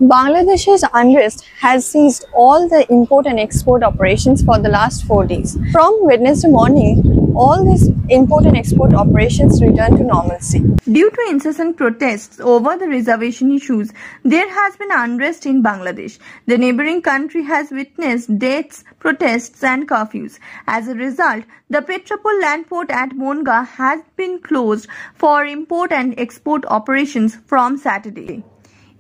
Bangladesh's unrest has seized all the import and export operations for the last 4 days. From Wednesday morning, all these import and export operations returned to normalcy. Due to incessant protests over the reservation issues, there has been unrest in Bangladesh. The neighboring country has witnessed deaths, protests and curfews. As a result, the Petrapol land port at Monga has been closed for import and export operations from Saturday.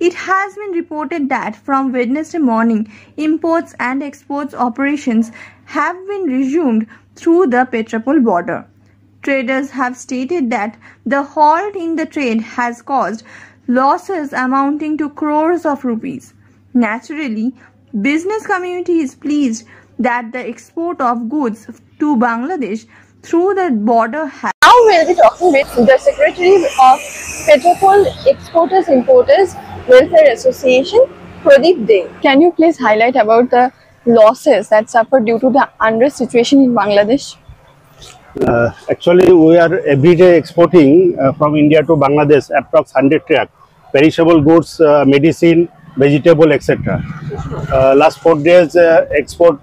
It has been reported that from Wednesday morning, imports and exports operations have been resumed through the Petrapol border. Traders have stated that the halt in the trade has caused losses amounting to crores of rupees. Naturally, business community is pleased that the export of goods to Bangladesh through the border has. Now we'll be talking with the Secretary of Petrapol Exporters Importers Welfare Association, Pradeep Dey. Can you please highlight about the losses that suffered due to the unrest situation in Bangladesh? Actually, we are every day exporting from India to Bangladesh approx 100 trucks, perishable goods, medicine, vegetable, etc. Last 4 days export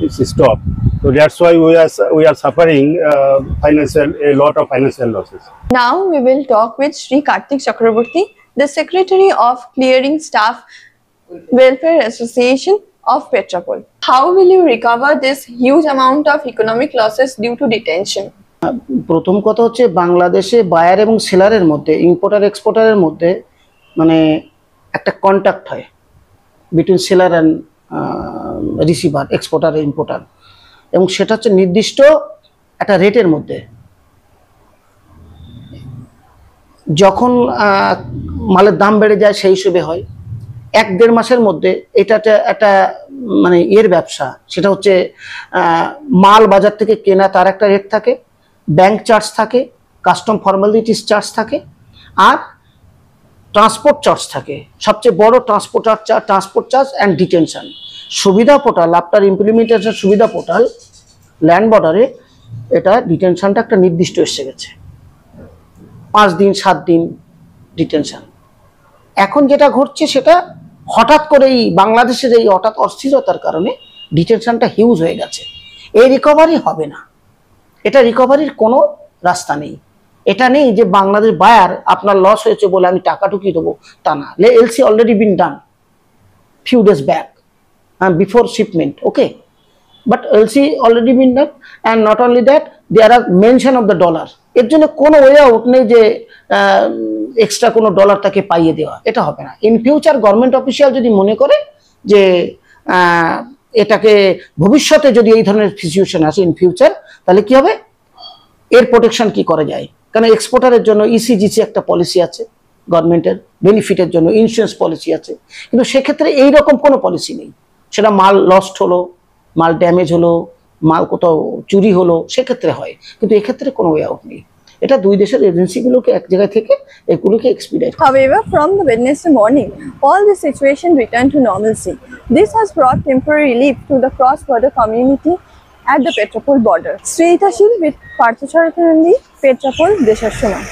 is stopped. So that's why we are suffering a lot of financial losses. Now we will talk with Sri Kartik Chakraborty, the Secretary of Clearing Staff Welfare Association of Petrapol. How will you recover this huge amount of economic losses due to detention? প্রথম কথা হচ্ছে বাংলাদেশে buyer এবং সেলারের মধ্যে importer এক্সপোর্টারের মধ্যে মানে একটা contact হয় between seller and receiver exporter importer এবং সেটা হচ্ছে নির্দিষ্ট একটা রেটের মধ্যে যখন মালের দাম বেড়ে যায় সেই হিসেবে হয় 1-1.5 মাসের মধ্যে এটা একটা মানে এর ব্যবসা সেটা হচ্ছে মাল বাজার থেকে কেনা তার একটা রেট থাকে ব্যাংক চার্জ থাকে কাস্টম ফর্মালিটিস চার্জ থাকে আর ট্রান্সপোর্ট চার্জ থাকে সবচেয়ে বড় ট্রান্সপোর্ট চার্জ এন্ড ডিটেনশন সুবিধা পোর্টাল আফটার ইমপ্লিমেন্টেশন সুবিধা পোর্টাল ল্যান্ড বর্ডারে এটা ডিটেনশনটা একটা নির্দিষ্ট এসে গেছে 5 দিন 7 দিন ডিটেনশন এখন যেটা ঘটছে সেটা হঠাৎ করেই বাংলাদেশের এই হঠাৎ অস্থিরতার কারণে ডিটেনশনটা হিউজ হয়ে গেছে এই রিকভারি হবে না এটা রিকভারির কোনো রাস্তা নেই এটা নেই যে বাংলাদেশ বায়ার আপনার লস হয়েছে বলে আমি টাকা ঢুকিয়ে দেবো তা না LC already been done few days back before shipment, okay, but LC already been done and not only that there are mention of the dollar এর জন্য কোনো ওয়ে আউট নেই যে এক্সট্রা কোনো ডলার তাকে পাইয়ে দেওয়া এটা হবে না ইন ফিউচার গভর্নমেন্ট অফিশিয়াল যদি মনে করে যে এটাকে ভবিষ্যতে যদি এই ধরনের সিচুয়েশন আসে ইন ফিউচার তাহলে কি হবে এর প্রোটেকশন কি করা যায় কারণ এক্সপোর্টারের জন্য ইসিজিসি একটা পলিসি আছে গভর্নমেন্টের বেনিফিটের জন্য ইন্স্যুরেন্স পলিসি আছে কিন্তু সেক্ষেত্রে এই রকম কোনো পলিসি নেই সেটা মাল লস্ট হলো মাল ড্যামেজ হলো মাল কোথাও চুরি হলো সেক্ষেত্রে হয় কিন্তু এক্ষেত্রে কোনো ওয়ে আউট নেই এটা দুই দেশের এজেন্সিগুলোকে এক জায়গা থেকে এগুলোকে expedite However, from the Wednesday morning, all the situation returned to normalcy. This has brought temporary relief to the cross-border community at the Petrapol border. Sri Itashil with Partha Charatanandi, Petrapol, Desar Somay.